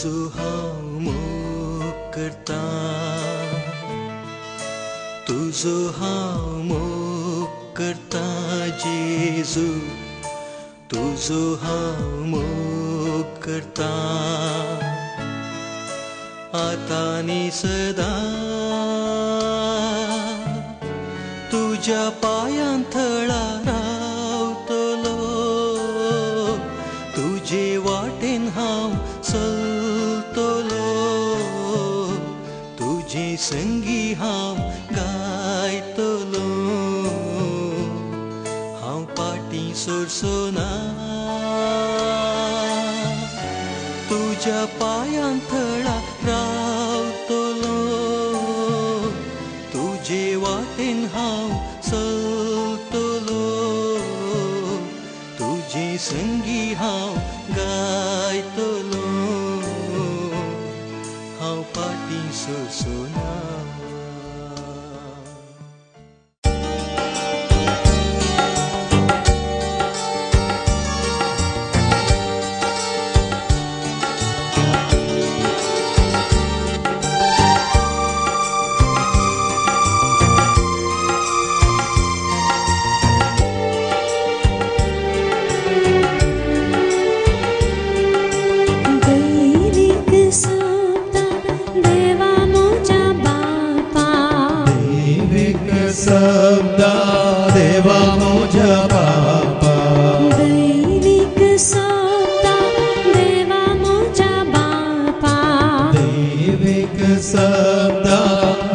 तुझो हांव मोग करता, तुझो हांव मोग करता जेजू, तुझो हांव मोग करता आतां आनी सदां तुझ्या पांयां थळा रावतलो, तुजे वाटेन हांव चलतलो, तुजे संगी हांव गायतलो, हांव पाटी सोडसोना तुझ्या पांयां थळा रावतलो, तुजे वाटेन हांव चलतलो, तुजे संगी हांव गायतलो, हांव पाटी सोडसोना. शब्दा देवा मोजा बापा, दैविक शब्दा देवा मोजा बापा, दैविक शब्दा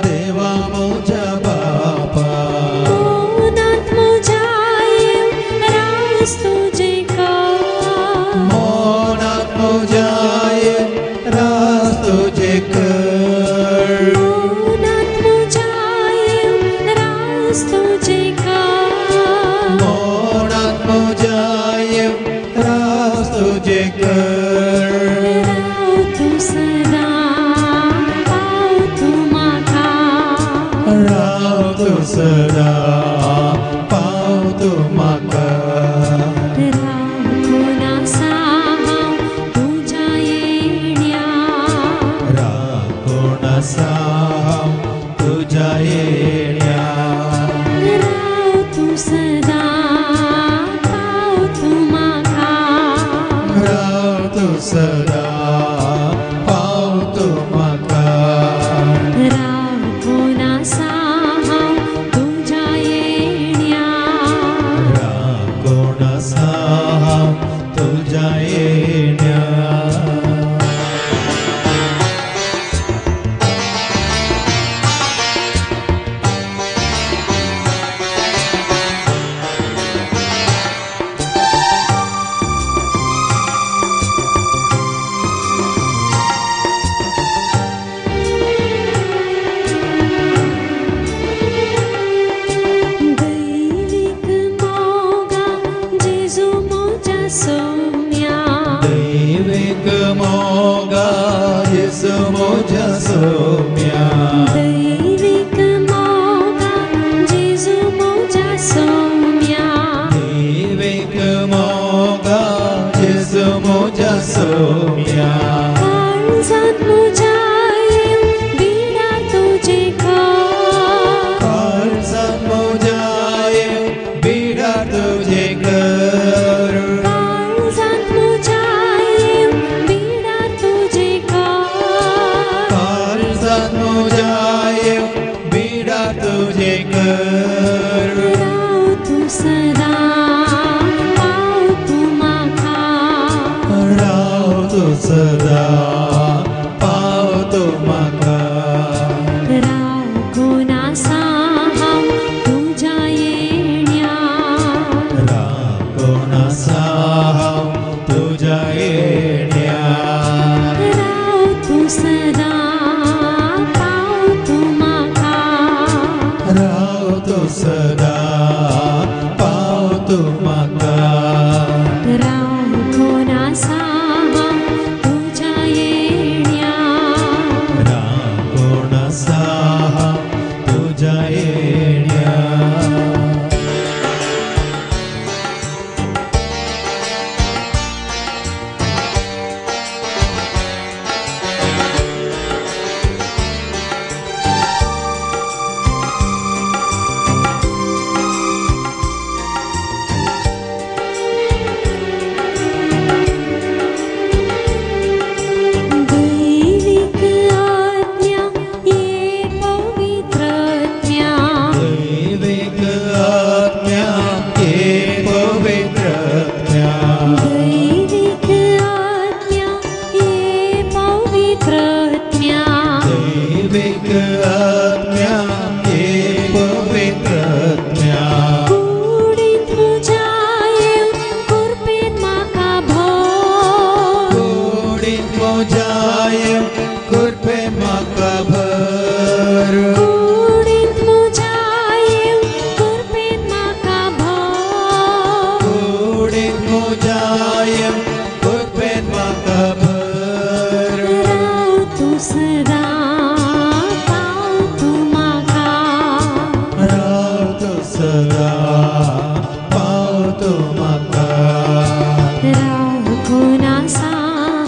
देवा मोजा बापा, मोनात मोजा येव रास तुझे कर, मोनात मोजा येव रास तुझे कर, मोनात मोजा येव रास तुझे कर, मोनात मोजा येव रास तुझे कर, राव तू सदा पाव तू म्हाका, राव तू सदा पाव तू म्हाका, राव कोण आसा हांव तुज्या येण्या, राव कोण आसा हांव तुज्या येण्या, राव तू सदा पाव तू म्हाका, राव तू सदा पाव तू म्हाका, राव कोण आसा हांव तुज्या येण्या, राव कोण आसा हांव तुज्या येण्या. दैविक मोगा जेजू मोजा सौम्या, दैविक मोगा येसू मोजा सौम्या, दैविक मोगा जेजू मोजा सौम्या, दैविक मोगा येसू मोजा सौम्या, काळजांत म्हज्या येव बिडा तुजे घर, काळजांत मोजा येव बिडा तुजे घर, काळजांत म्हज्या येव बिडा तुजे घर, काळजांत मोजा येव बिडा तुजे घर, राव तू सदा पाव तू म्हाका, राव तू सदा पाव तू म्हाका, राव कोण आसा हांव तुज्या येण्या, राव कोण आसा हांव तुज्या येण्या, राव तू सदा पाव तू म्हाका, राव तू सदा पाव तू म्हाका, राव कोण आसा हांव तुज्या येण्या, राव कोण आसा हांव तुज्या येण्या. एक आत्म्या हे पवित्र आत्म्या कुडीत म्हज्या येवन कुरपेन म्हाका भर कुडीत म्हज्या येवन कुरपेन म्हाका भर कुडीत म्हज्या येवन कुरपेन म्हाका भर कुडीत म्हज्या येवन कुरपेन म्हाका भर राव तूं सदा पाव तूं म्हाका राव तूं सदा पाव तूं म्हाका राव कोण आसा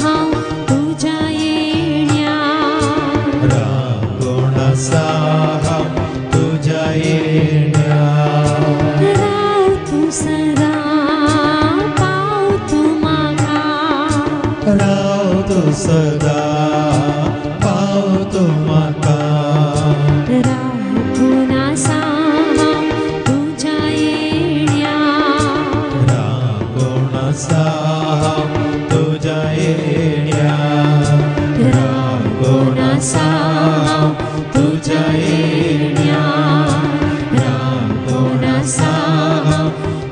हांव तुज्या येण्या राव कोण आसा हांव तुज्या येण्या राव तूं सदा पाव तूं म्हाका राव तूं सदा पाव तूं म्हाका राव कोण आसा हांव तुज्या येण्या राव कोण आसा हांव तुज्या येण्या राव कोण आसा हांव तुज्या येण्या राव कोण आसा हांव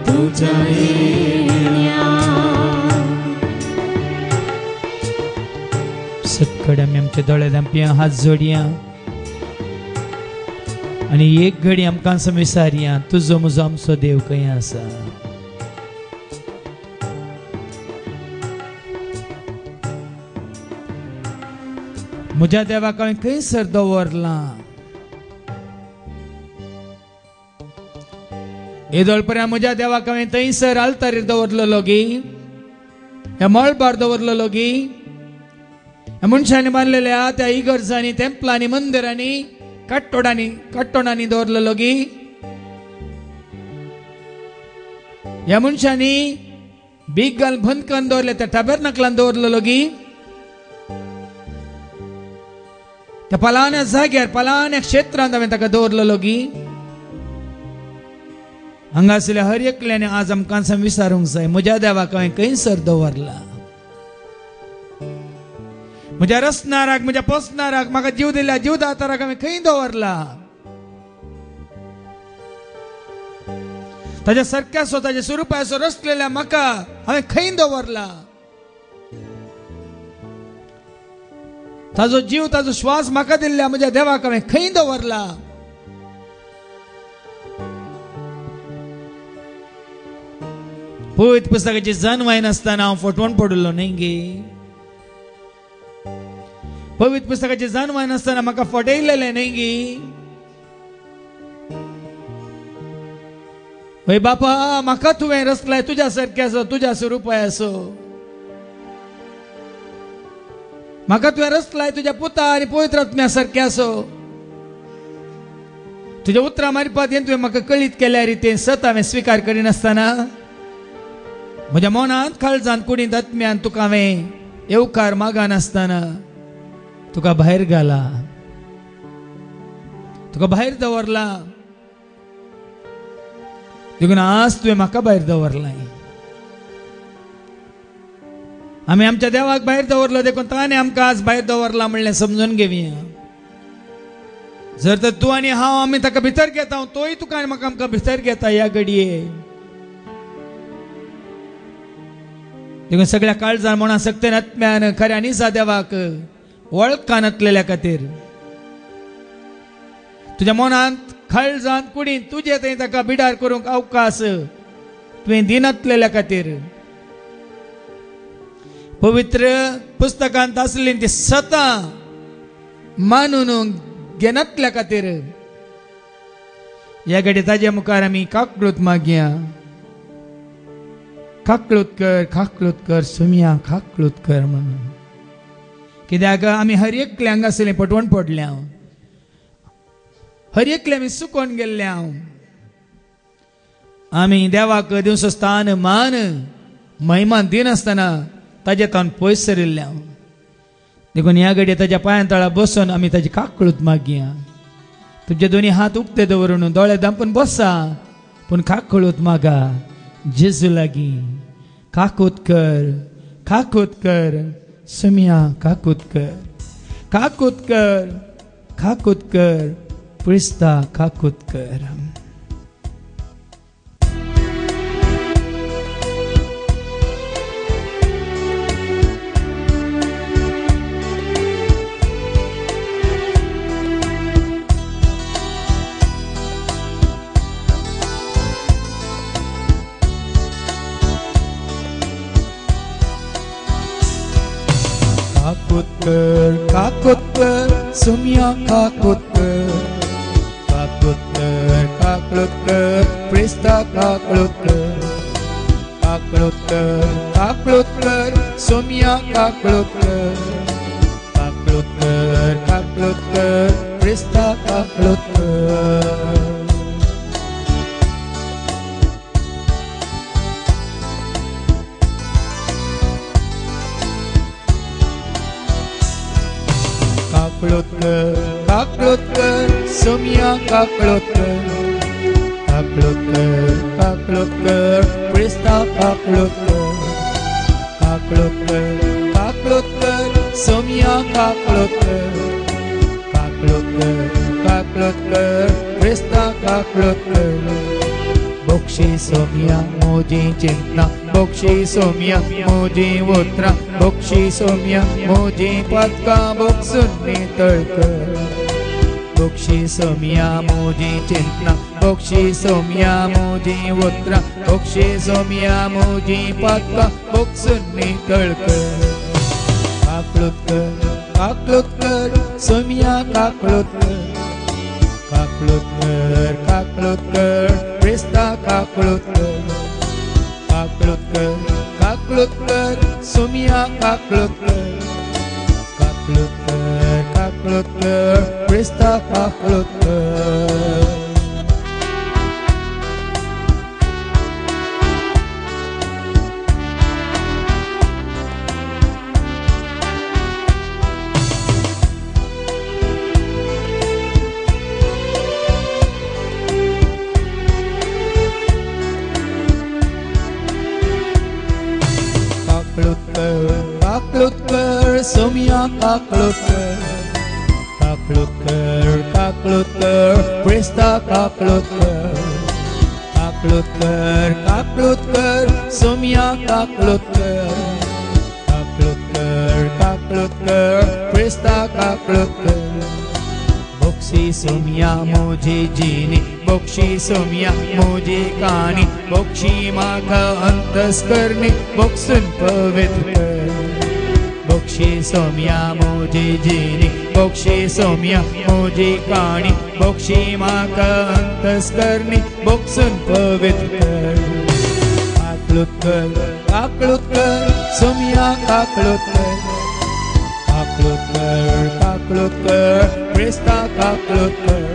तुज्या येण्या सत्कडे आमी आमचे दोळे धांपया हात जोडया आनी एक घडी आमकां विचारया तुजो म्हजो आमचो देव खंय आसा म्हज्या देवाक हांवें खंयसर दवरलां येदोळपर्यंत म्हज्या देवाक हांवें थंयसर आल्तारीर दवरलेलो गी ह्या मळबार दवरलेलो गी ह्या मनशांनी बांदलेल्या त्या इगर्जांनी तेंपलांनी मंदिरांनी काट्टोडांनी दवरलेलो गी ह्या मनशांनी बीग घालून बंद करून दवरले त्या टॅबरनाकलान दवरलेलो गी त्या पलाण्या जाग्यार पलाण्या क्षेत्रांत हांवें ताका दवरलेलो गी हांगासरल्या हर एकल्याने आज आमकां विचारूंक जाय म्हज्या देवाक हांवें खंयसर दवरला म्हज्या रचणाराक म्हज्या पोसणाराक म्हाका जीव दिल्या जीवदाताराक हांवें खंय दवरला ताच्या सारक्याचो ताच्या स्वरुपाचो रचलेल्या म्हाका हांवें खंय दवरला ताजो जीव ताजो श्वास म्हाका दिल्ल्या म्हज्या देवाक हांवें खंय दवरला पवित्र पुस्तकाची जन्माय नासतना हांव फटवण पडलो न्ही गे पवित्र पुस्तकाची जन्माय नासतना म्हाका फटयलेलें न्ही गे वय बापा म्हाका तुवें रचलाय तुज्या सारक्याचो तुज्या स्वरुपाचो म्हाका तुवें रचलाय तुज्या पुता आनी पवित्र आत्म्या सारक्याचो तुज्या उतरां मारपाक तुवें म्हाका कळीत केल्या रितीन सत हांवें स्विकार करिनासतना म्हज्या मनांत काळजांत कुडींत आत्म्यान तुका हांवें येवकार मागनासतना तुका भायर घाला तुका भायर दवरला देखून आज तुवें म्हाका भायर दवरलाय आमी आमच्या देवाक भायर दवरलो देखून ताणें आमकां आज भायर दवरला म्हणलें समजून घेवया जर तर तूं आनी हांव आमी ताका भितर घेता तोय तुका आनी म्हाका आमकां भितर घेता ह्या घडये देखून सगळ्या काळजान म्हणा सक्तेन आत्म्यान खऱ्या निजा देवाक वळखान आसलेल्या खातीर तुज्या मनांत काळजांत कुडींत तुजे थंय ताका बिडार करूंक अवकाश तुवें दिनातलेल्या खातीर पवित्र पुस्तकांत आसली ती सतां मानून घेनातल्या खातीर ह्या घडी ताजे मुखार आमी काकळूत मागया खाकळूत कर सुमिया खाकळूत कर म्हणून कित्याक आमी हर एकले हांगा आसलें पटवण पडल्या हर एकले आमी सुकोन गेल्ल्या आमी देवाक दिवस स्थान मान महिमान दिनासतना ताजे तावन पयस सरिल्ल्या देखून ह्या घडये ताच्या पांया तळा बसून आमी ताची काकळूत मागया तुजे दोनी हात उक्ते दवरून दोळे धांपून बसा पूण काकळूत मागा जेजू लागीं काकूत कर सुमिया काकूत कर Kakutkar, Prista Kakutkar. Kakutkar, Sumya Kakutkar, Kakutkar, Kakutkar, Prista Kakutkar, Kakutkar, Kakutkar, Sumya Kakutkar, Kakutkar, Kakutkar, Prista Kakutkar. Kakutkar, Sumya Kakutkar, Kakutkar, Kakutkar, Prista Kakutkar, Kakutkar, Kakutkar, Sumya Kakutkar, Kakutkar, Kakutkar, Prista Kakutkar. Bokshi Somya Moji Chinta, Bokshi Somya Moji Vutra, Bokshi Somya Moji Patka, Boksunni Talkar. Bokshi Somya Moji Chinta, Bokshi Somya Moji Vutra, Bokshi Somya Moji Patka, Boksunni Talkar. Kakutkar, Kakutkar, Somya Kakutkar, Kakutkar, Kakutkar, Prista Kakutkar, Kakutkar, Kakutkar, Sumya Kakutkar, Kakutkar, Kakutkar, Prista Kakutkar. Kakutkar, Sumya Kakutkar, Kakutkar, Kakutkar, Prista Kakutkar, Kakutkar, Kakutkar, Sumya Kakutkar, Kakutkar, Kakutkar, Prista Kakutkar. Bokshi Somya Moji Jini, Bokshi Somya Moji Kani, Bokshi Magha Antaskarni, Boksun Pavitkar. Bokshi Somya Moji Jini, Bokshi Somya Moji Kani, Bokshi Magha Antaskarni, Boksun Pavitkar. Kakutkar, Kakutkar, Somya Kakutkar, Kakutkar, Kakutkar, Prista Kakutkar,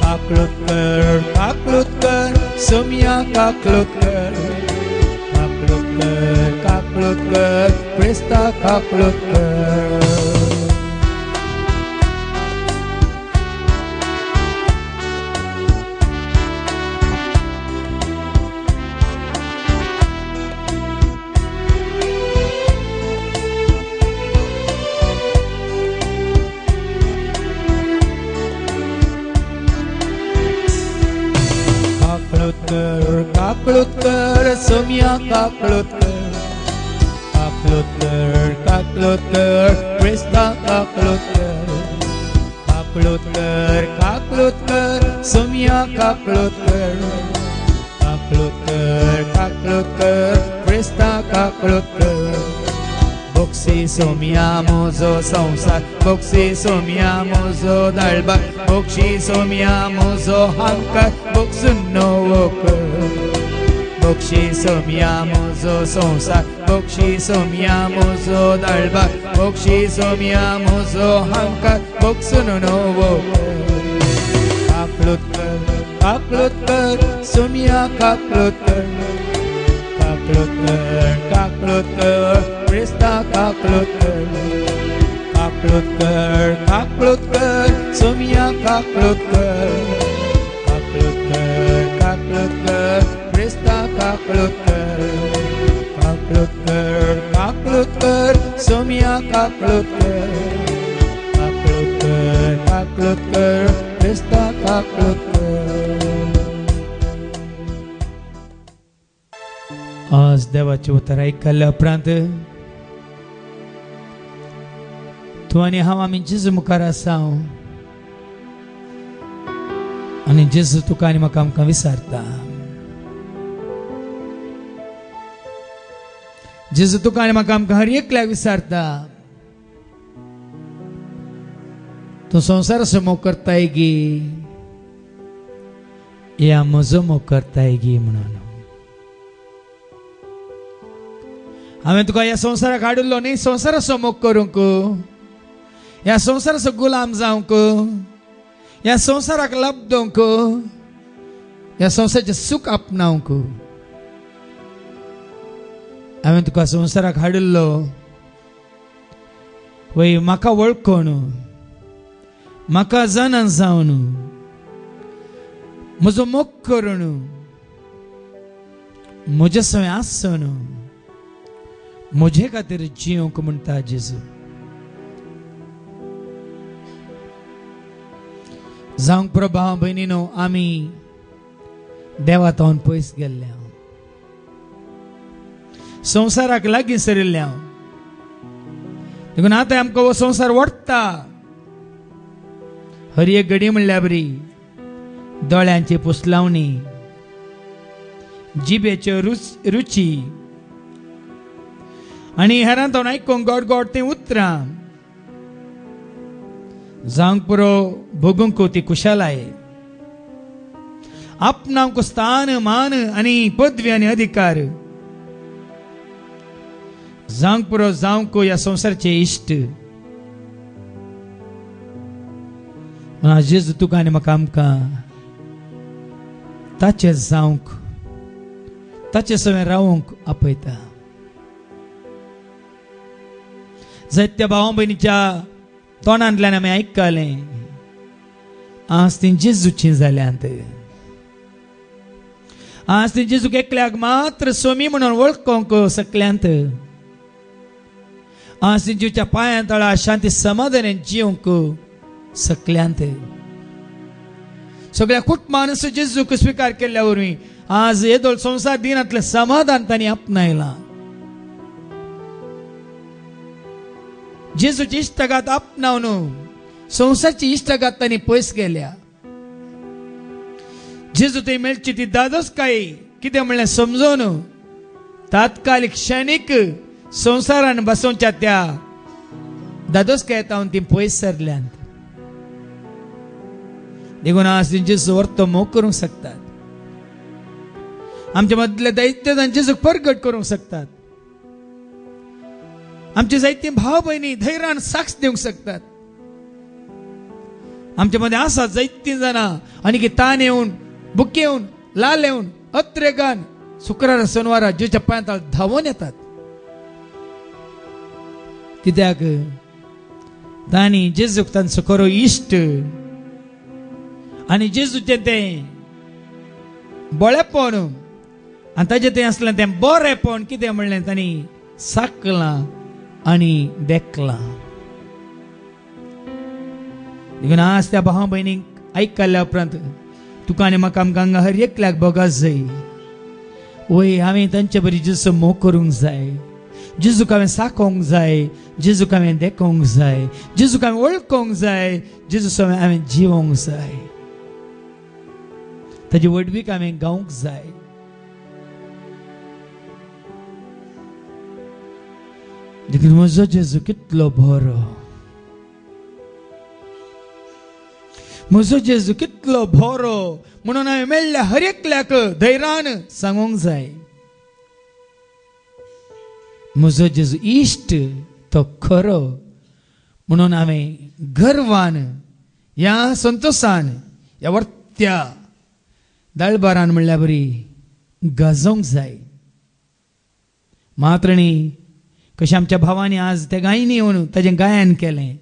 Kakutkar, Kakutkar, Sumya Kakutkar, Kakutkar, Kakutkar, Prista Kakutkar. Kakutkar, Sumya Kakutkar, Kakutkar, Kakutkar, Prista Kakutkar, Kakutkar, Kakutkar, Sumya Kakutkar, Kakutkar, Kakutkar, Prista Kakutkar. Bokshi Somya Mozo Samsar, Bokshi Somya Mozo Dalbar, Bokshi Somya Mozo Hankar, Boksunno Vokar. Bokshi Somya Mozo Samsar, Bokshi Somya Mozo Dalbar, Bokshi Somya Mozo Hankar, Boksunno Vokar. Kakutkar, Kakutkar, Sumya Kakutkar, Kakutkar, Kakutkar, Prista Kakutkar, Kakutkar, Kakutkar, Sumya Kakutkar, Kakutkar, Kakutkar, Prista Kakutkar, Kakutkar, Kakutkar, Sumya Kakutkar, Kakutkar, काकळत कर Crysta काकळत कर. आज देवाचे उतर ऐकल्या उपरांत तू आनी हांव आमी जेजू मुखार आसा आनी जेजू तुका आनी म्हाका आमकां विचारता. जेजू तुका आनी म्हाका आमकां हर एकल्याक विचारता तूं संवसार असो मोग करताय गी या म्हजो मोग करताय गी म्हणून. हांवें तुका ह्या संवसाराक हाडिल्लो न्ही संवसाराचो मोग करूंक, ह्या संवसाराचो गुलाम जावंक, ह्या संवसाराक लबदोवंक, ह्या संवसाराचें सूख आपणावंक. हांवें तुका संवसाराक हाडिल्लो वय म्हाका वळखून, म्हाका जाणून जावन, म्हजो मोग करून, म्हजे सवय आसून म्हजे खातीर जियोंक म्हणटा जेजू. जावंक पुरो भाव भयणीनो आमी देवा तावन पयस गेल्ल्या, संवसाराक लागीं सरिल्ल्या, देखून आतां आमकां हो संवसार वडटा. हर एक घडी म्हणल्यार बरी दोळ्यांची पुसलावणी, जिबेच्यो रुची आनी हेरांत आयकूंक गोड गोड ती उतरां जावंक पुरो भोगूंक ती कुशालाय, आपणावंक स्थान मान आनी पदवी आनी अधिकार, जावंक पुरो जावंक ह्या संवसाराचे इश्ट. जेजू तुका आनी म्हाका आमकां ताचे जावंक, ताचे सवय रावंक आपयता. जायत्या भावा भयणीच्या तोंडांतल्यान आमी आयकलें आज ती जेजूची जाल्यांत, आज ती जेजूक एकल्याक मात्र स्वामी म्हणून वळखूंक सकल्यांत, आज ती जेजूच्या पांयां तळा शांती समाधानान जियोंक सकल्यांत. सगळ्या कुटुंबान जेजूक स्वीकार केल्ल्या वरवीं आज येदोळ संवसार दिनांतलें समाधान तांणी आपणायलां. जेजूची इश्टगात आपणावन संवसारची इश्टगात तांणी पयस गेल्या. जेजू थंय मेळची ती दादोसकाय कितें म्हणलें समजोवन तात्कालीक क्षणीक संवसारान बसोवच्या त्या दादोसकाय तावन ती पयस सरल्यांत. देखून आज जेजू व्हरतो मोग करूंक शकतात, आमच्या मदले दैत्य जेजूक परगट करूंक शकतात, आमचे जायते भाव भयणी धैर्यान साक्ष दिवंक शकतात. आमच्या मध्ये आसात जायतीं जाणां आनी तान येवन बुके येवन लाल येवन अत्रेगान शुक्रार शनिवारा जेजूच्या पांयां धांवून येतात. कित्याक तांणी जेजूक तांचो खरो इश्ट आनी जेजूचें तें बळेपण आनी ताजें तें असलें तें बरेंपण कितें म्हणलें तांणी साकलां आनी देखलां. देखून आज त्या भावा भयणीक आयकल्या उपरांत तुका आनी म्हाका आमकां हांगा हर एकल्याक बोगास जाय. वय हांवें तांचे बरी जेजूचो मोग करूंक जाय, जेजूक हांवें साकोंक जाय, जेजूक हांवें देखूंक जाय, जेजूक हांवें वळखूंक जाय, जेजूचो हांवें जिवोंक जाय, ताजी वडवीक हांवें गावंक जाय. देखून म्हजो जेजू कितलो बरो, म्हजो जेजू कितलो बरो म्हणून हांवें मेळ्ळ्या हर एकल्याक धैर्यान सांगूंक जाय. म्हजो जेजू इश्ट तो खरो म्हणून हांवें गर्वान ह्या संतोषान ह्या वर्त्या दळबारान म्हणल्यार बरी गाजोवंक जाय. मात्र न्ही कशें आमच्या भावांनी आज त्या गायनी येवन ताजें गायन केलें,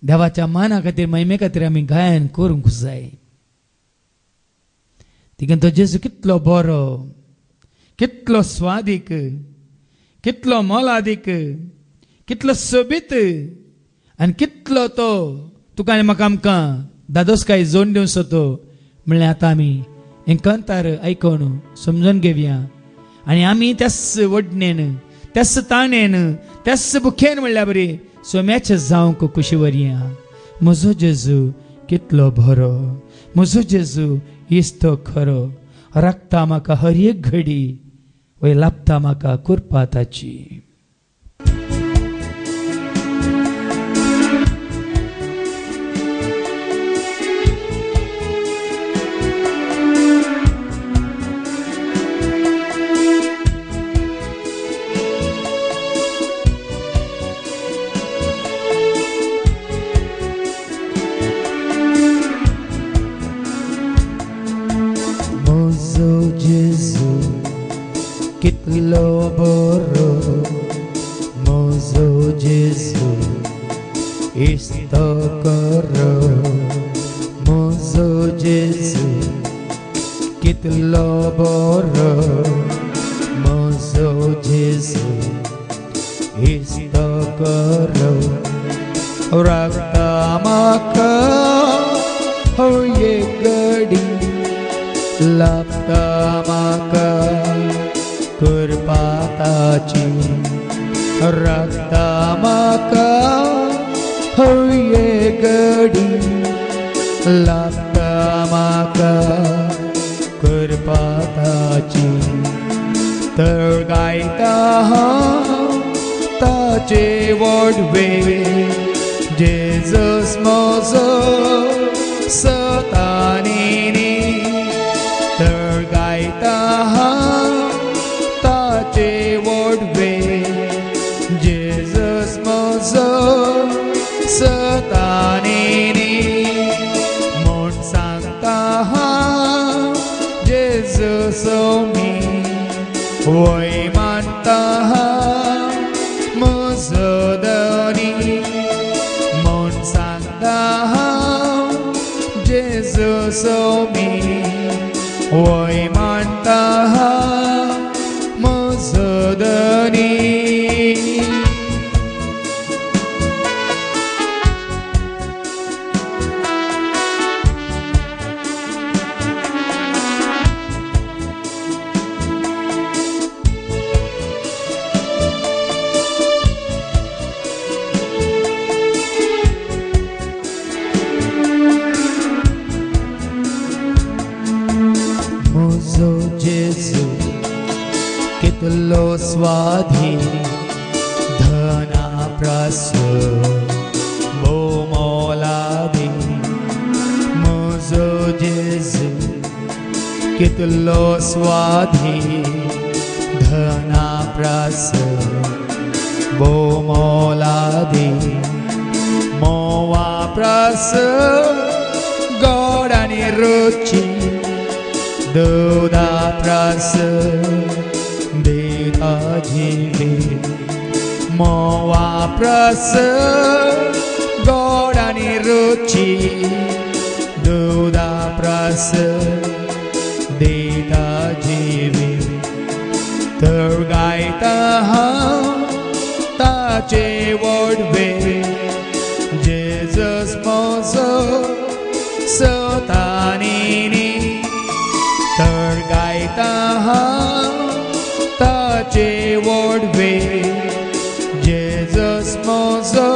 देवाच्या माना खातीर महिमे खातीर आमी गायन करूंक जाय. देखून तो जेजू कितलो बरो, कितलो स्वादीक, कितलो मोलादीक, कितलो सोबीत आनी कितलो तो तुका आनी म्हाका आमकां दादोसकाय जोड दिवं सोतो म्हणल्यार आतां आमी हेंकांतार आयकोन समजून घेवया आनी आमी त्याच वडणेन त्याच ताणेन त्याच बुखेन म्हणल्यार बरी सोम्याचे जावंक कुशी वरया. म्हजो जेजू कितलो बरो, म्हजो जेजू इस्तो खरो, राखता म्हाका हर एक घडी, वय लाभता म्हाका कुरपा ताची. Kitlo boro, mozo Jesu, isto koro, mozo Jesu, kitlo boro, mozo Jesu, isto koro, rakta maka, hoye gadi, lapta maka. कृपा ताची रक्ता म्हाका हये घडी, लागता म्हाका कृपा ताची. तर गायता हांव ताचे वडवे, जेजस म्हजो सतानिनी. तर गायता हांव ताचे वडवे, जेजस म्हजो सतानिनी. म्हूण सांगता हांव जेजस मी, वय मानता हांव म्हजो धनी. म्हूण सांगता हांव जेजस मी, वय मानता हांव म्हजो धनी. म्हजो जेजू कितलो स्वाधी, धना प्रास भो मोलादी. म्हजो जेजू कितलो स्वाधी, धना प्रास भो मोलादी. मोवा प्रास गोड आनी रुची, दुदा प्रास देता जिवे. मोवा प्रास गोड आनी रुची, दुदा प्रास देता जिवे. तर गायता हांव ताचे वडवे, जेजस म्हजो सतानिनी. तर गायता हांव ताचे वडवे, जेजस म्हजो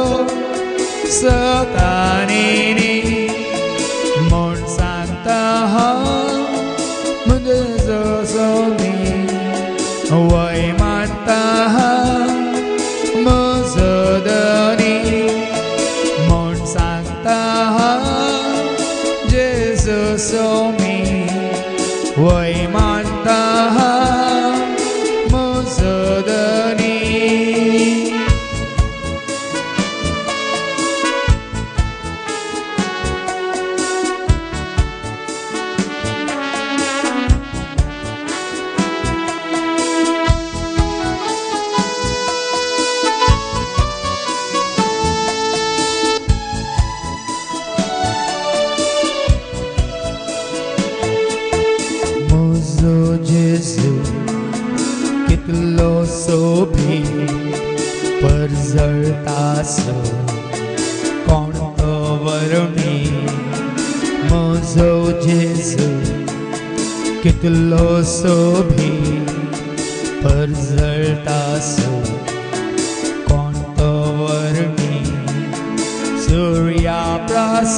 सतानिनी. म्हूण सांगता हांव जेजस मी, वय मानता हांव म्हजो धनी. म्हूण सांगता हांव जेजस मी, वय मानता हांव म्हजो धनी. जेजू कितलो सोबी पर जळतास, कोण तो वर जेजू कितलो सोभी परजळटासो कोणतो वर्णी सूर्या प्रास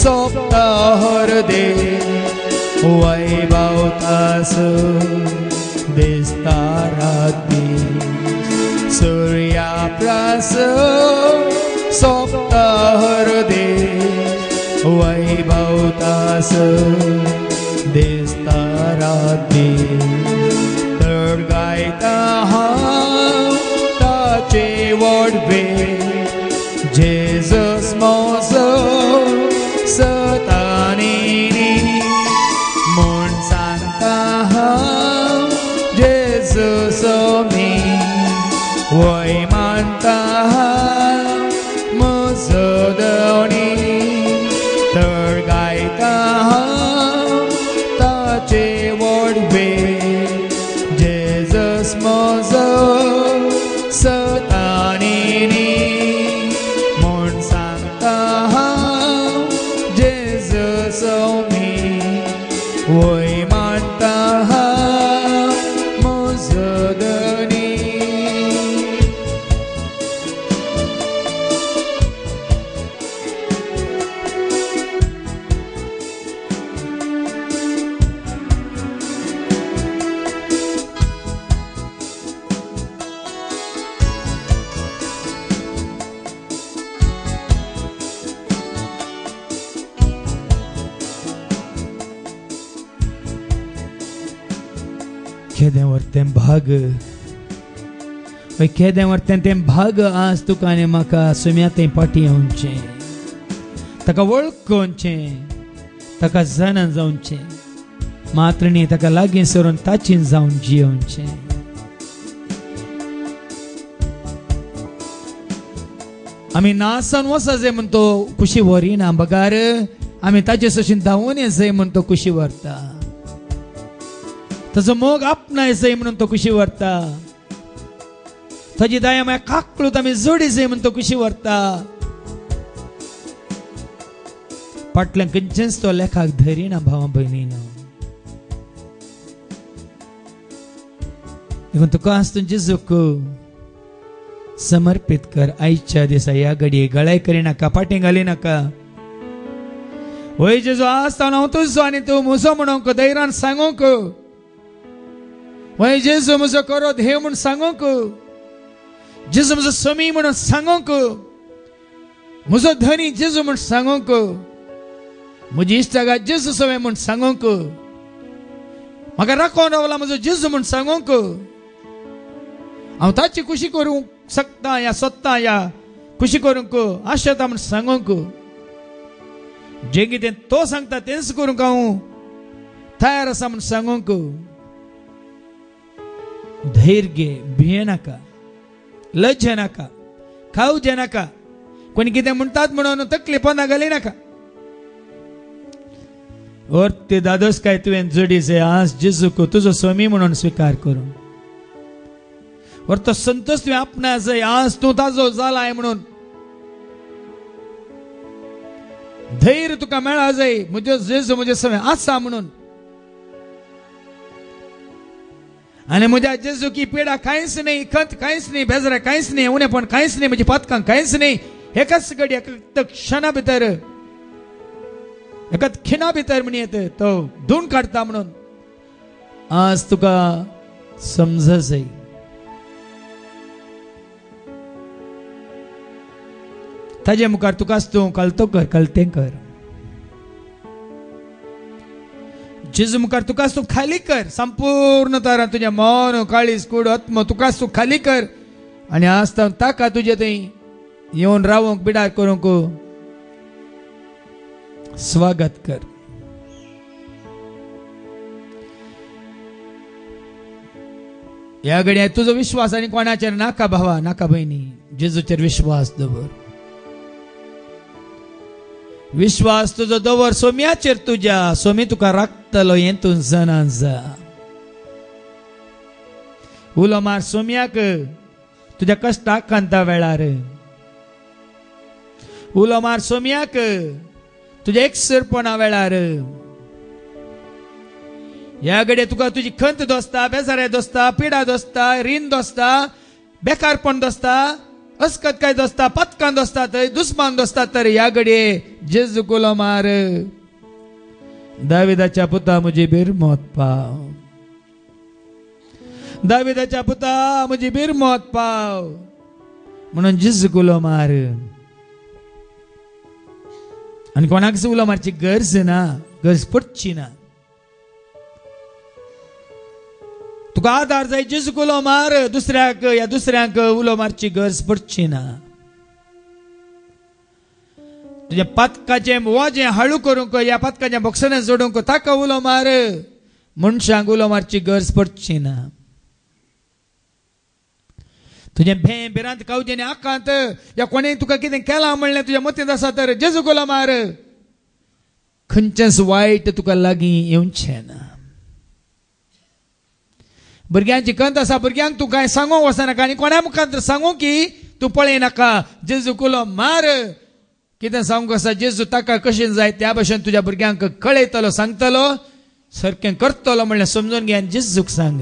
सोपता हरदे वैभवतास दिसता राती सूर्या प्रास सोपता हरदे वैभवतास दिसता राती तर गायता हांव ताचे वडवे जेजस मोजो सतानीनी म्हूण सांगता हांव जेजस मी वय मानता हांव म्हजो दोणी तर गायता हांव ताचे वडवे जेजस मोजो सतानीनी म्हूण सांगता हांव जेजस मी वय मानता हांव म्हजो दोणी केदें वर्तें भाग केदें वर्तें तें भाग आज तुका आनी म्हाका सुम्या तें पाटी येवचें ताका वळखोवचें ताका जाणा जावचें मात्र न्ही ताका लागीं सरून ताची जावन जियोवचें आमी नासन वसा जाय म्हण तो कुशी व्हरिना बगार आमी ताचे सशीं धांवून जाय म्हण तो कुशी व्हरता ताजो मोग आपणाय जाय म्हणून तो कुशी व्हरता ताजी दया मागीर काकळूत आमी जोडी जाय म्हणून तो कुशी व्हरता फाटल्यान खंयचेंच तो लेखाक धरिना भावा भयणीनो देखून तुका आज तुमचे जोक समर्पित कर आयच्या दिसा ह्या घडये गळाय करिनाका फाटीं घालिनाका वय जेजू आज हांव तुजो आनी तूं म्हजो म्हणूंक धैर्यान सांगूंक वय जेजू म्हजो करो देव म्हूण सांगूंक जेजू म्हजो समी म्हणून सांगूंक म्हजो धनी जेजू म्हूण सांगूंक म्हजी इश्टागा जेजू सवय म्हूण सांगूंक म्हाका राखोवन रावला म्हजो जेजू म्हूण सांगूंक हांव ताची खुशी करूंक शकता या सोदता या खुशी करूंक आशेता म्हूण सांगूंक जें कितें तो सांगता तेंच करूंक हांव तयार आसा म्हूण सांगूंक धैर्य घे भियेनाका लज्जे नाका खावचे नाका कोणी कितें म्हणटात म्हणून तकली पोंदा घालिनाका और ते दादोस काय तुवें जोडी जाय आज जेजूक तुजो स्वामी म्हणून स्वीकार करूं और तो संतोष तुवें आपणा जाय आज तूं ताजो जालाय म्हणून धैर्य तुका मेळा जाय म्हजो जेजू म्हजे सवय आसा म्हणून आनी म्हज्या जेजूकी पिडा कांयच न्ही खंत कांयच न्ही बेजार कांयच न्ही उणेपण कांयच न्ही म्हजी पातकां कांयच न्ही एकाच घडी एका क्षणा भितर एकाच खिणा भितर म्हणयत तो धुवन काडटा म्हणून आज तुका समज जाय ताजे मुखार तुकाच तूं कलतो कर कलतें कर जेजू मुखार तुकाच तूं खाली कर संपूर्ण तरान तुजें मन काळीज कूड आत्म तुकाच तूं खाली कर आनी आज ताका तुजे थंय येवन रावूंक बिडार करूंक स्वागत कर ह्या घडये तुजो विश्वास आनी कोणाचेर नाका भावा नाका भयणी जेजूचेर विश्वास दवर विश्वास तुजो दवर सोम्याचेर तुज्या सोमी तुका राखतलो हें तूं जाणां जा उलो मार सोम्याक तुज्या कश्टाक कांता वेळार उलो मार सोम्याक तुझ्या एकसरपणा वेळार ह्या घडये तुका तुजी खंत दोसता, बेजारे दोसता, पिडा दोसता, रीण दोसता, बेकारपण दोसता, अस्कतकाय दोसता, पतकान दोसता, थंय दुस्मान दोसता, तर ह्या घडये जेजू कुलो मार. दाविदाच्या पुता म्हजी बिरमोत पाव, दाविदाच्या पुता म्हजी बिरमोत पाव म्हणून जेजू कुलो मार. आणि कोणाक उलो मारची गरज ना, गरज पडची ना. तुका आधार जाय जेजू कुलो मार, दुसऱ्याक उलो मारची गरज पडची ना. तुझ्या पातकाचे वोजें हळू करूंक, या पातकाच्या बॉक्साने जोडूंक ताका उलो मार, मनशांक उलो मारची गरज पडची ना. तुझे भिरांत कावजेने आकांत या कोणी तुका कितें केलां म्हणलें तुज्या मतींत आसा तर जेजू कुलो मार. खंयचेच वायट तुका लागीं येवचें ना. भुरग्यांची कंत आसा, भुरग्यांक तूं कांय सांगूंक वचनाका आनी कोणा मुखार सांगू की तूं पळयनाका. जेजू कुलो मार. कितें सांगूंक आसा जेजू ताका कशें जाय त्या भशेन तुज्या भुरग्यांक कळयतलो, सांगतलो, सारकें करतलो म्हणलें समजून घे आनी जेजूक सांग.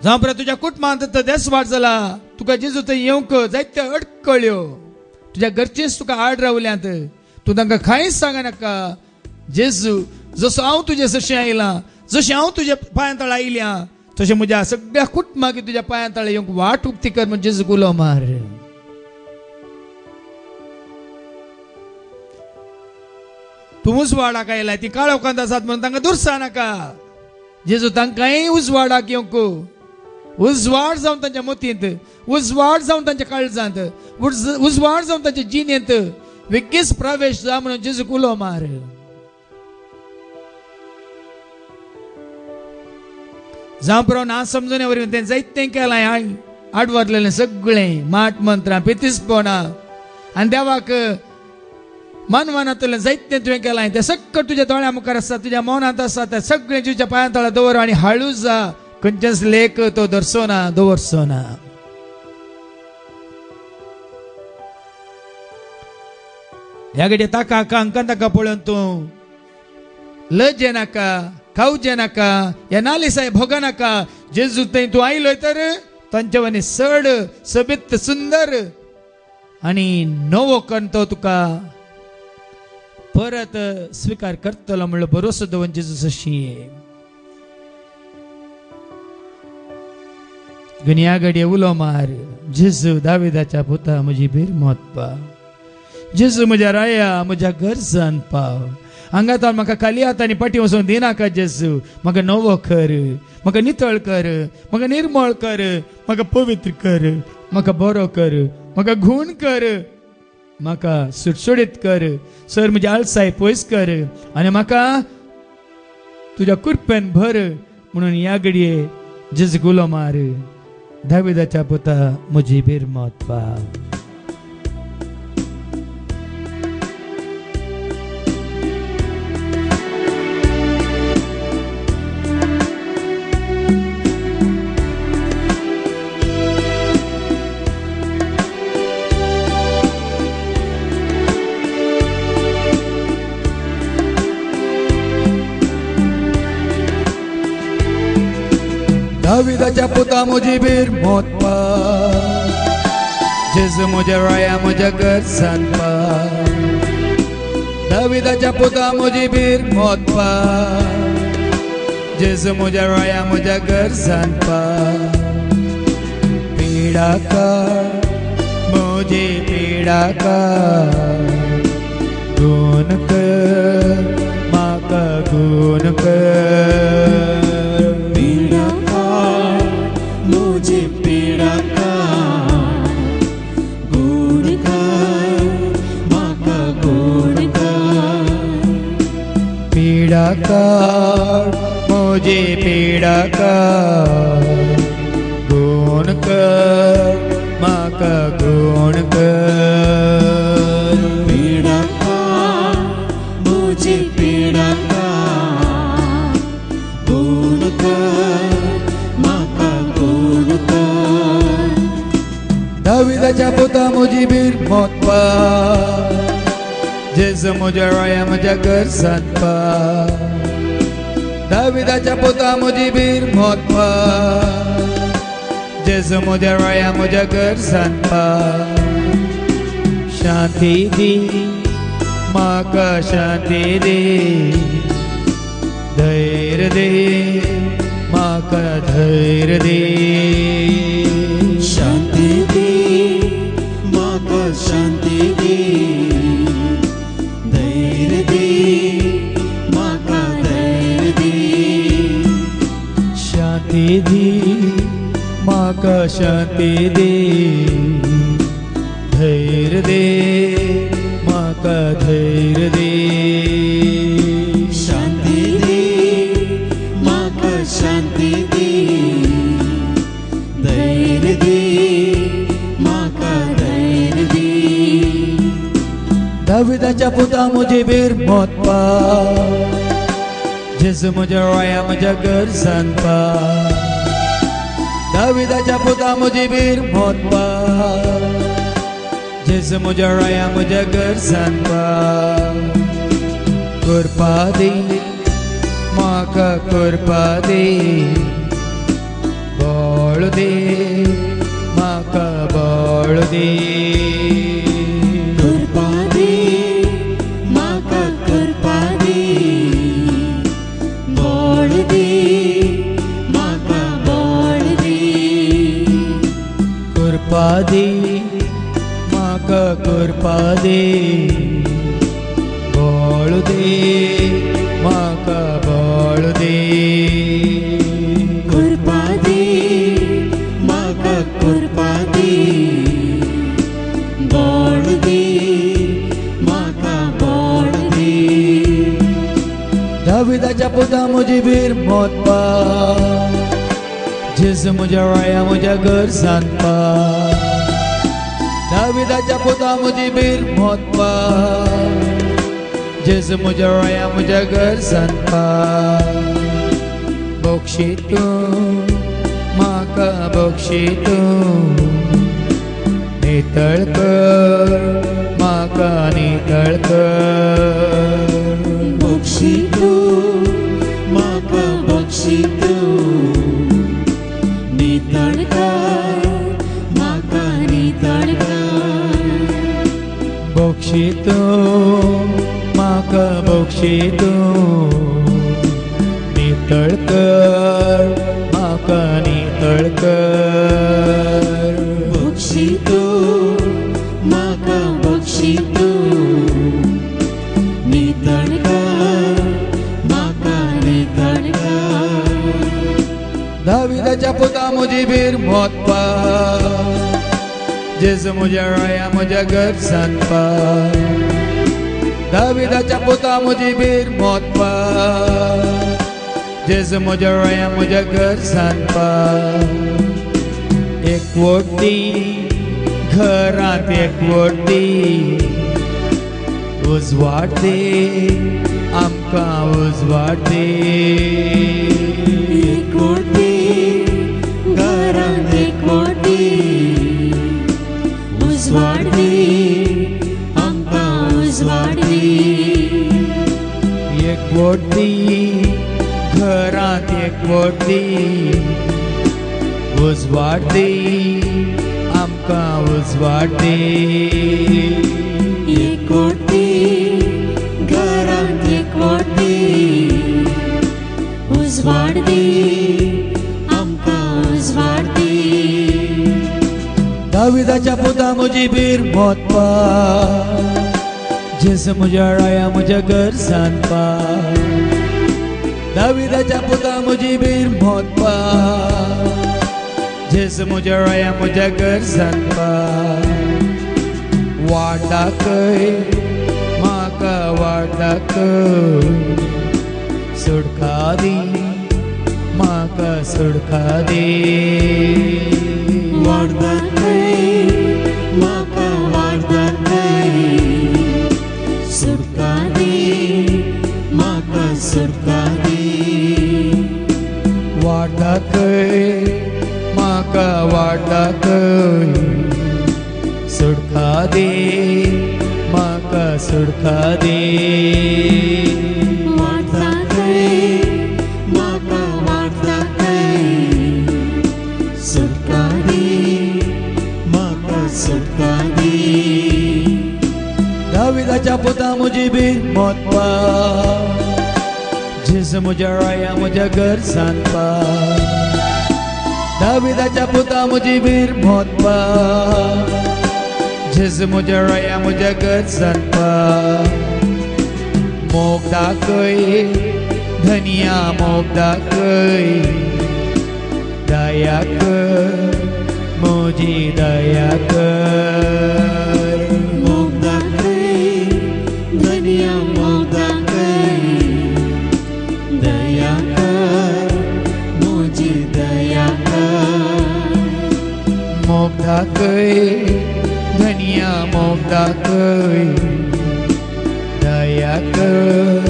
जावं पळय तुज्या कुटुंबांत देसवाड जाला, तुका जेजू थंय येवंक जायत्यो अडकळ्यो, तुज्या घरचींच तुका आड रावल्यांत, तूं तांकां कांयच सांगनाका. जेजू जसो हांव तुजे सशें आयलां, जशें हांव तुज्या पांयां तळा आयल्यां, तशें म्हज्या सगळ्या कुटुंबाक तुज्या पांयां तळा येवंक वाट उक्ती कर म्हण जेजू कुलो मार. तूं उजवाडाक आयलाय, ती काळोखांत आसात म्हणून तांकां दुरसा नाका. जेजू तांकांय उजवाडाक येवंक, उजवाड जावन तांच्या मतींत, उजवाड जावन तांच्या काळजांत, उजवाड जावन तांच्या जिणेंत वेगळीच प्रवेश जा म्हणून जेजू कुलो मार. जावं पुरो ना समजून वरवीं तें जायतें केलां, आडवरलेलें सगळें माट मंत्रां पितिसपणां आनी देवाक मानवानांतलें जायतें तुवें केलां, तें सगळें तुज्या दोळ्या मुखार आसा, तुज्या मनांत आसा, तें सगळें तुज्या पांयां तळा दवर आनी हाळू जा. खंयचेच लेख तो धरचो ना, दवरचो ना. ह्या घडये ताका हांकां ताका पळोवन तूं लजे नाका, खावचे नाका, ह्या नालिसाय भोगा नाका. जेजू थंय तूं आयलोय तर तांचे वनी चड सोबीत सुंदर आनी नवो कंतो तुका परत स्वीकार करतलो म्हणलो भरोसो दवरून जेजू सशी. गनिया घडये उलो मार. जेजू दाविदाच्या पुता म्हजी बिरमोत पाव. जेजू म्हज्या राया म्हज्या गरजान पाव. हांगांतल्यान म्हाका खाली हातांनी पाटी वचून दिनाका जेजू. म्हाका नवो कर, म्हाका नितळ कर, म्हाका निर्मळ कर, म्हाका पवित्र कर, म्हाका बरो कर, म्हाका घूण कर, म्हाका सुटसुडीत कर. सर म्हजी आळसाय पयस कर आनी म्हाका तुज्या कृपेन भर म्हणून ह्या घडये जेजू कुलो मार. दाविदाच्या पुता म्हजी बिरमोत पाव. दाविदाच्या पुता म्हजी बिरमोत पाव. जेजू म्हज्या राया म्हज्या गरजान पाव. दाविदाच्या पुता म्हजी बिरमोत पाव. जेजू म्हज्या राया म्हज्या गरजान पाव. पिडाकार म्हजी पिडाकार, गुण कर म्हाका गुण कर. मुझे पीड़ा का गुण कर, माका गुण कर. पीड़ा कर मुझे पीड़ा कर, गुण कर माका गुण कर. पीड़ा का मुझे पीड़ा का गुण कर, माका गुण कर. दाविदाच्या पुता मुजीबीर मोतपा जेजू म्हज्या राया म्हज्या घर सांतपा दाविदाच्या पुता मुजीबीर मोतपा जेजू म्हज्या राया म्हज्या घर सांतपा शांती दी म्हाका शांती दे धैर्य दे म्हाका धैर्य दे शांती दे म्हाका शांती दे धैर्य दे म्हाका धैर्य दे शांती दी म्हाका शांती दे धैर्य दे म्हाका धैर्य दे शांती दे म्हाका शांती दे धैर्य दे म्हाका धैर्य दे दाविदाच्या पुता मुजीबीर मोतपा जेजू म्हज्या राया म्हज्या घर सांतपा दाविदाच्या पुता मुजीबीर मोतपा जेजू म्हज्या राया म्हज्या घर सांतपा कृपा दे म्हाका कृपा दे बळ दे म्हाका बळ दे कृपा दे म्हाका कृपा दे बळ दे म्हाका बळ दे कृपा दे म्हाका कृपा दे बळ दे म्हाका बळ दे कृपा दे म्हाका कृपा दे बळ दे म्हाका बळ दे दाविदाच्या पुता मुजीबीर मोतपा जेजू म्हज्या राया म्हज्या घर सांतपा दाविदाच्या पुता मुजीबीर मोतपा जेजू म्हज्या राया म्हज्या घर सांतपा बक्षी तूं म्हाका बक्षी तूं नितळ कर म्हाका नितळ कर बक्षी तूं म्हाका बक्षी तूं नितळ कर म्हाका नितळ कर बक्षी तूं म्हाका बक्षी तूं नितळ कर म्हाका नितळ कर बक्षी तूं म्हाका बक्षी तूं नितळ कर म्हाका नितळ कर दाविदाच्या पुता मुजीबीर मोतपा जेजू म्हज्या राया म्हज्या घर सांतपा दाविदाच्या पुता मुजीबीर मोतपा जेजू म्हज्या राया म्हज्या घर सांतपा एकवटी घरांत एकवटी उजवाड दे आमकां उजवाड दे एकवटी घरांत एकवटी उजवाड दे आमकां उजवाड दे एकवटी घरांत एकवटी उजवाड दे आमकां उजवाड दे एकवटी घरांत एकवटी उजवाड दे आमकां उजवाड दे दाविदाच्या पुता मुजीबीर मोतपा जेजू म्हज्या राया म्हज्या घर सांतपा दाविदाच्या पुता मुजीबीर मोतपा जेजू म्हज्या राया म्हज्या घर सांतपा वाट दाखय म्हाका वाट दाखय सुडका दी म्हाका सुडका दे वाट दाखय म्हाका वाट दाखय सुटका दे म्हाका सुटका दे वाट दाखय म्हाका वाट दाखय दे म्हाका सुटका दे वार्ता काय म्हाका वार्ता काय सुटका दे म्हाका सुटका दे दाविदाच्या पुता म्हजी बीन मोतपा जेजू म्हज्या राया म्हज्या गरजान पा दाविदाच्या पुता म्हजी बीर मोतपा जेजू म्हज्या राया म्हज्या गरजान पा मोग दाखय धनिया मोग दाखय दया कर म्हजी दया कर मोग दाखय धनिया मोग दाखय दया कर म्हजी दया कर मोग दाखय धनिया मोग दाखय दया कर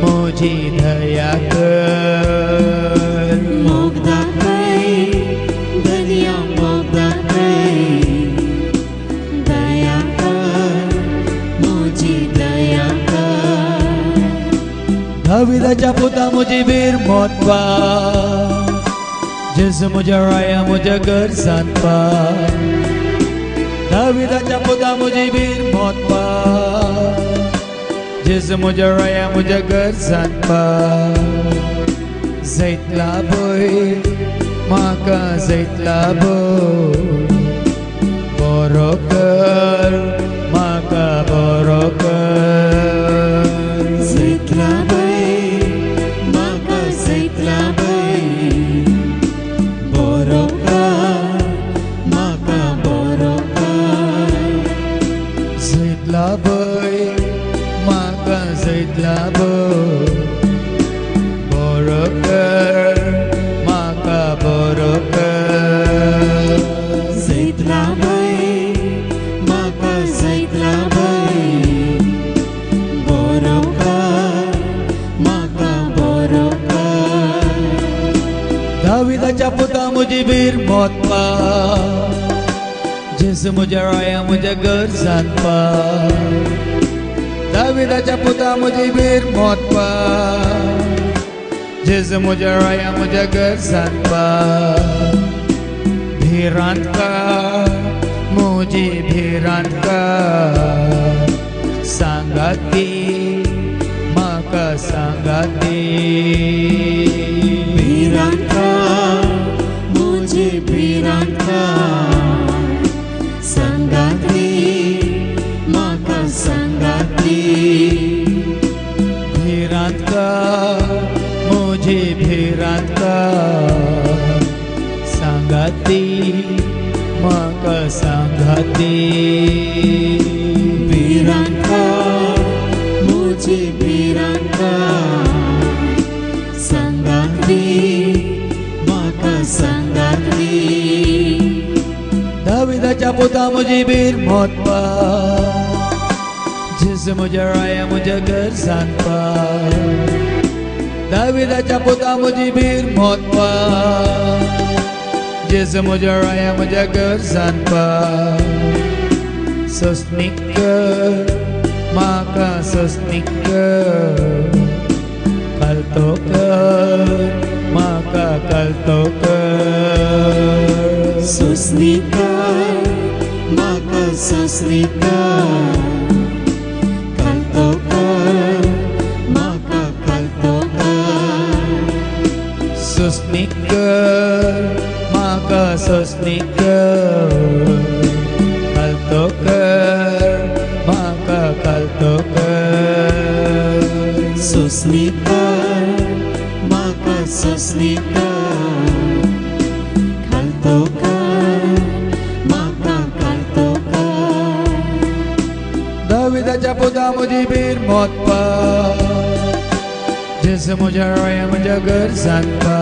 म्हजी दया कर मोग दाखय धनिया मोग दाखय दया कर म्हजी दया कर दाविदाच्या पुता म्हजी बीर मोतपा जेजू म्हज्या राया म्हज्या गरजान पा दाविदाच्या पुता म्हजी बीर मोतपा जेजू म्हज्या राया म्हज्या गरजान पा जैतला भंय म्हाका जैतला भंय बरो कर म्हाका बरो कर जैतला भंय म्हाका जैतला भंय बरो कर म्हाका बरो कर जैतला भंय म्हाका जैतला भंय बरो कर म्हाका बरो कर जैतला भंय म्हाका जैतला भंय बरो कर म्हाका बरो कर दाविदाच्या पुता म्हजी बीर मोतपा जेजू म्हज्या राया म्हज्या गरजान पा दाविदाच्या पुता म्हजी बीर मोतपा जेजू म्हज्या राया म्हज्या गरजान पा भिरांत कर म्हजी भिरांत कर सांगाती म्हाका सांगाती भिरांत म्हजी भिरांत सांगाती म्हाका सांगाती भिरांत कर म्हजी भिरांत कर सांगाती म्हाका सांगाती भिरांत म्हजी भिरांत सांगाती म्हाका सांगाती दाविदाच्या पुता म्हजी बीर मोतपा जेजू म्हज्या राया म्हज्या गरजान पा दाविदाच्या पुता म्हजी बीर मोतपा जेजू म्हज्या राया म्हज्या गरजान पा सस्नीक कर म्हाका सस्नीक कर कालतो कर म्हाका कालतो कर सोसनी कर म्हाका सोसनी कर कालतो कर म्हाका कालतो कर सस्नीक कर म्हाका सस्नीक कर कालतो कर म्हाका कालतो कर सोसनी कर म्हाका सोसनी कर कालतो कर म्हाका कालतो कर दाविदाच्या पुता म्हजी बीर मोतपा जेजू म्हज्या राया म्हज्या गरजान पा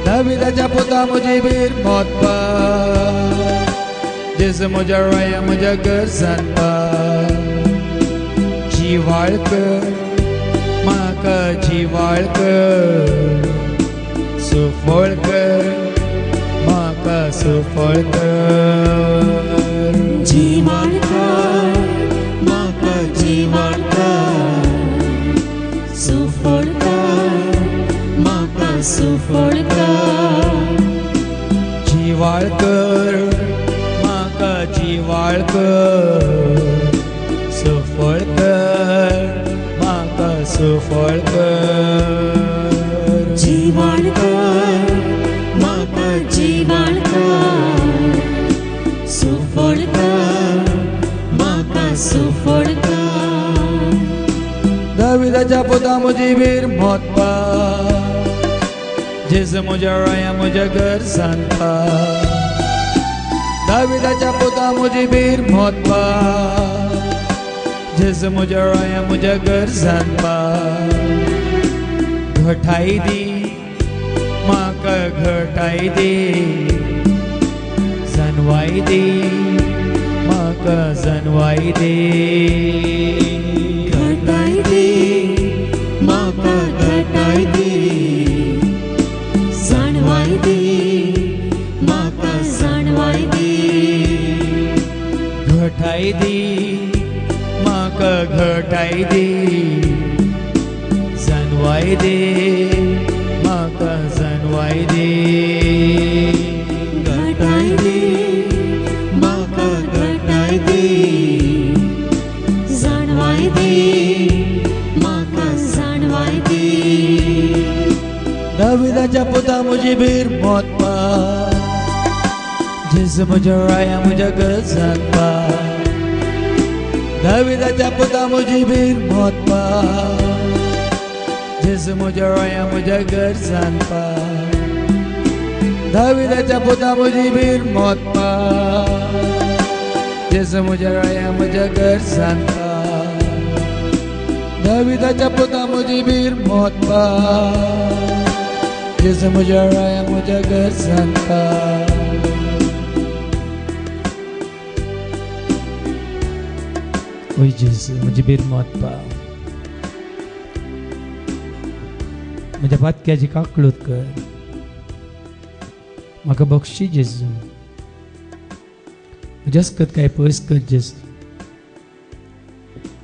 दाविदाच्या पुता म्हजी बीर मोतपा जेजू म्हज्या राया म्हज्या गरजान पा जिवाळ कर म्हाका जिवाळ कर सुफळ कर म्हाका सुफळ कर जीवण कर म्हाका जीवण कर सुफळ कर म्हाका सुफळ कर जिवाळ कर म्हाका जिवाळ कर सुफळ कर म्हाका सुफळ कर जीवण कर म्हाका जीवण कर सुफळ कर म्हाका सुफळ कर दाविदाच्या पुता म्हजी वीर मोतपा जेजू म्हज्या राया म्हज्या घर सांगता दाविदाच्या पुता म्हजी वीर मोतपा जेजू म्हज्या राया म्हज्या घर सांगपा घटाई दी म्हाका घटाई दी जनवाई दी म्हाका जनवाई दी घटाई दी म्हाका घटाई दी जाणवाय दी म्हाका जाणवाय दी घटाई दी म्हाका घटाई दी जनवाई दी म्हाका जनवाई दी घटाई दी म्हाका घटाई दी जाणवाय दी म्हाका जाणवाय दी दाविदाच्या पुता म्हजी वीर मोतपा जेजू म्हज्या राया म्हज्या घर सांगपा दाविदाच्या पुता म्हजी वीर मोतपा जेजू म्हज्या राया म्हज्या घर सांगपा दाविदाच्या पुता म्हजी वीर मोतपा जेजू म्हज्या राया म्हज्या घर सांगपा दाविदाच्या पुता म्हजी वीर मोतपा जेजू म्हज्या राया म्हज्या घर सांगपा ओय जेजू म्हजी वीर मोतपा म्हज्या पातक्याची काकळूत कर म्हाका बक्षी जेजू म्हज्या अस्कत काय पयस कर जेजू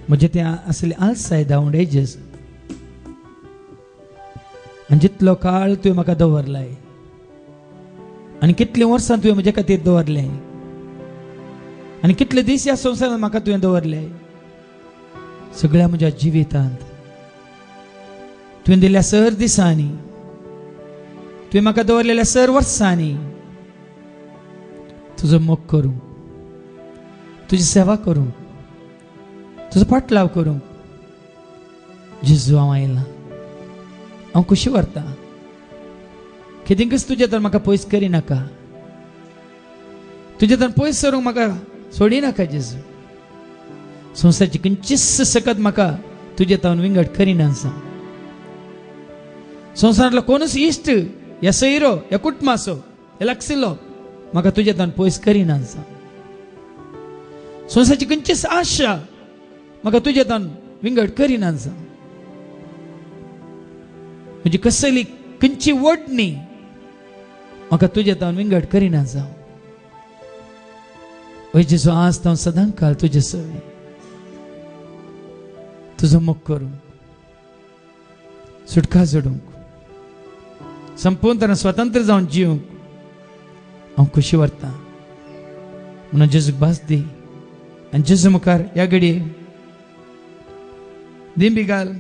म्हजे ते असले आलसाय धांवडे जेजू आनी जितलो काळ तुवें म्हाका दवरलाय आनी कितले वर्सां तुवें म्हजे खातीर दवरले आनी कितले दीस ह्या संवसारांत म्हाका तुवें दवरले सगळ्या म्हज्या जिवितांत तुवें दिल्ल्या सर दिसांनी तुवें म्हाका दवरलेल्या सर वर्सांनी तुजो मोग करूंक तुजी सेवा करूंक तुजो पाटलाव करूंक जेजू हांव आयलां हांव खुशी व्हरता कितेंकच तुजे तर म्हाका पयस करिनाका तुजे तर पयस सरूंक म्हाका सोडिनाका जेजू संवसाराची खंयचीच सकत म्हाका तुजे तावन विंगड करिना सांग संवसारांतलो कोणूच इश्ट या सैरो या कुटुंबाचो या लागसिल्लो म्हाका तुजे तावन पयस करिना सांग संवसाराची खंयचीच आशा म्हाका तुजे तावन विंगड करिना सांग म्हजी कसली खंयची वडणी म्हाका तुजे तावन विंगड करिना जावं ओय जेजू आज हांव सदां काळ तुजे सवय तुजो मोग करूंक सुटका जोडूंक संपूर्ण तरेन स्वतंत्र जावन जिवंक हांव खुशी व्हरतां म्हणून जेजूक भास दी आनी जेजू मुखार ह्या घडये दिंबी घाल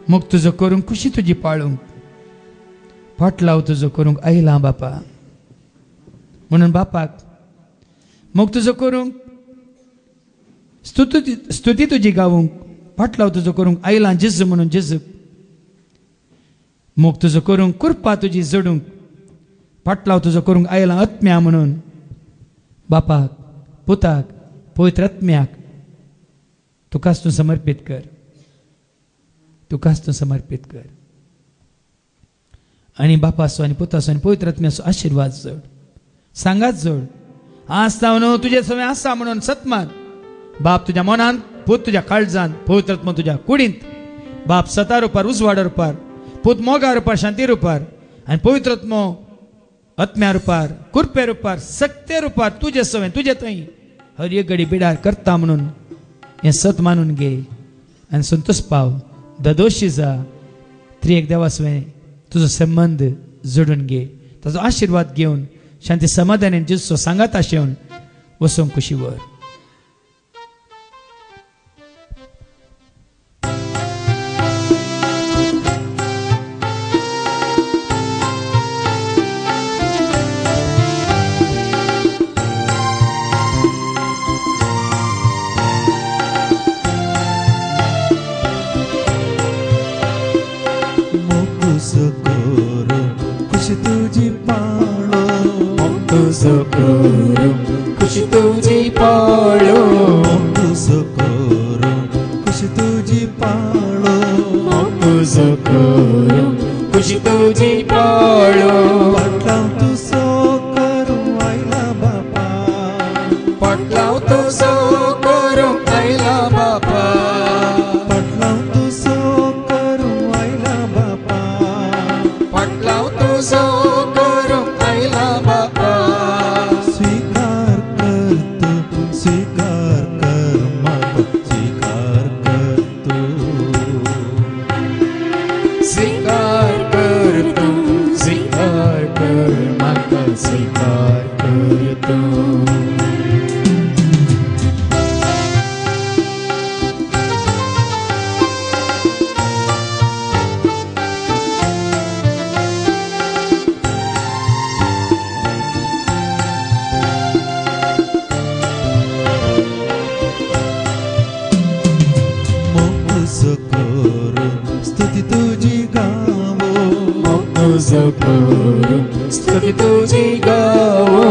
मोग तुजो करूंक खुशी तुजी पाळूंक फाटलाव तुजो करूंक आयलां बापा म्हणून बापाक मोग तुजो करूंक स्तुती तुजी गावूंक फाटलाव तुजो करूंक आयलां जेजू म्हणून जेजूक मोग तुजो करूंक कृपा तुजी जोडूंक फाटलाव तुजो करूंक आयलां आत्म्या म्हणून बापाक पुताक पवित्र आत्म्याक तुकाच तूं समर्पीत कर तुकाच तूं समर्पीत कर आनी बापाचो आनी पुताचो आनी पवित्र आत्म्याचो आशिर्वाद जोड सांगात जोड आसता न्हू तुजे सवय आसा म्हणून सतमात बाप तुज्या मनांत पूत तुज्या काळजांत पवित्र आत्मा तुज्या कुडींत बाप सता रुपार उजवाडा रुपार पूत मोगा रुपार शांती रुपार आनी पवित्र आत्मो आत्म्या रुपार कुरपे रुपार सत्य रुपार तुझे सवय तुझे थंय हर एक घडी बिडार करता म्हणून हें सत मानून घे आनी संतोष पाव ददोशी जा त्रिएक देवा सवय तुजो संबंध जोडून घे ताजो आशिर्वाद घेवन शांती समाधानान जिजो सांगात आशेवन वसोंक कुशी वर खुशी तुझी पाळो तुझो करो खुशी तुझी पाळो तुझो करो खुशी तुझी पाळो पटलाव तुझो करू आयला बापा पटलाव तुझो करू आयला बापा पटलाव तुझो करू आयला बापा पटलाव तुझो करू आयला बापा स्तुति तुझी गावो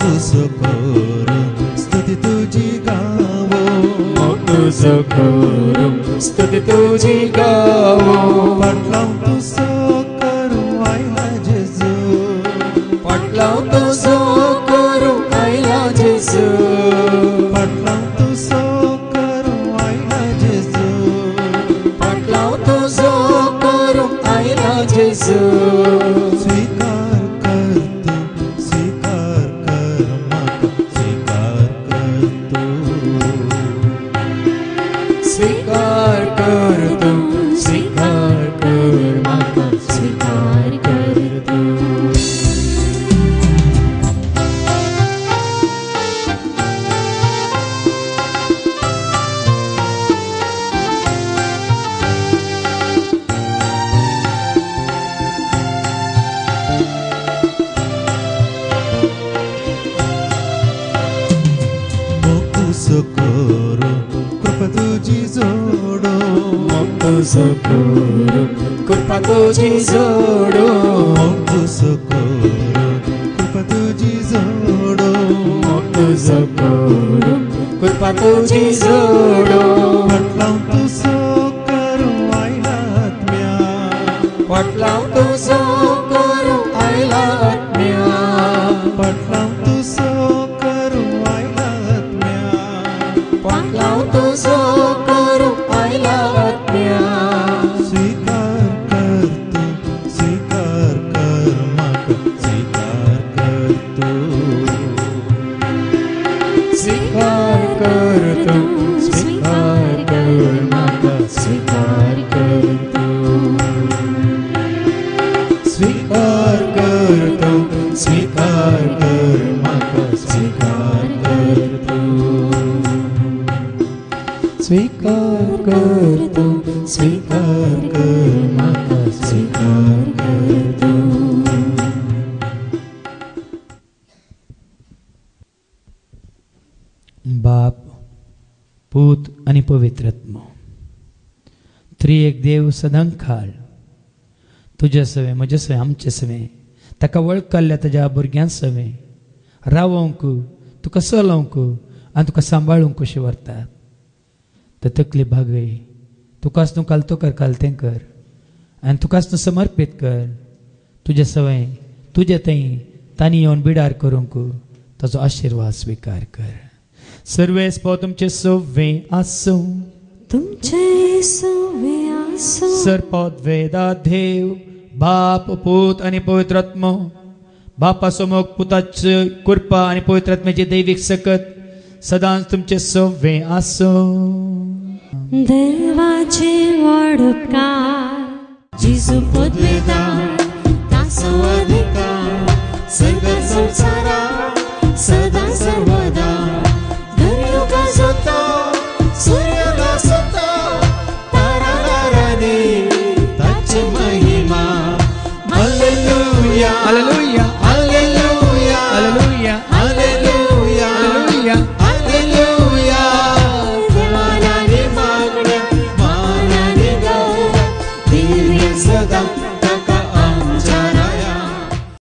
तुझो करो स्तुति तुझी गावो तुझो करो स्तुति तुझी गावो पटलाव तुझो करू आयला जेजू पटलाव तुझो करू आयला जेजू पटलाव तुझो करू आयला जेजू पटलाव तुझो करू आयला जेजू कृपा तुझी जोडो तुझो करो कृपा तुझी जोडो तुझो करो कृपा तुझी जोडो पटलाव तुझो करू आयला आत्म्या पटलाव तुझो करू आयला आत्म्या पटलाव तुझो करू आयला आत्म्या पटलाव तुझो करू आयला आत्म्या स्वीकार करतो स्वीकार कर माता स्वीकार करतो बाप पूत आणि पवित्र आत्मा त्रिएक देव सदांकाळ तुझे सवे म्हजे सवे आमचे सवे ताका वळखल्या ताज्या भुरग्यां सवे रावोंक तुका चलोवंक आनी तुका सांबाळूंक कशें व्हरतात तर तकली भागय तुकाच न्हू कालतो कर कालतें कर आनी तुकाच न्हू समर्पीत कर तुजे सवय तुजे थंय तांणी येवन बिडार करूंक ताजो आशिर्वाद स्वीकार कर सर्वेस पाव तुमचे सवे आसूं तुमचे सवे आसूं सर्पोद वेदा देव बाप पूत आणि पवित्र आत्मा बापा समोर पुताची कृपा आणि पवित्र आत्म्याची दैविक सकत सदांच तुमचे सवे आसो. देवाचे व्हड उपकार जिजू पदवेदार तासो अधिकार सर्ग संसार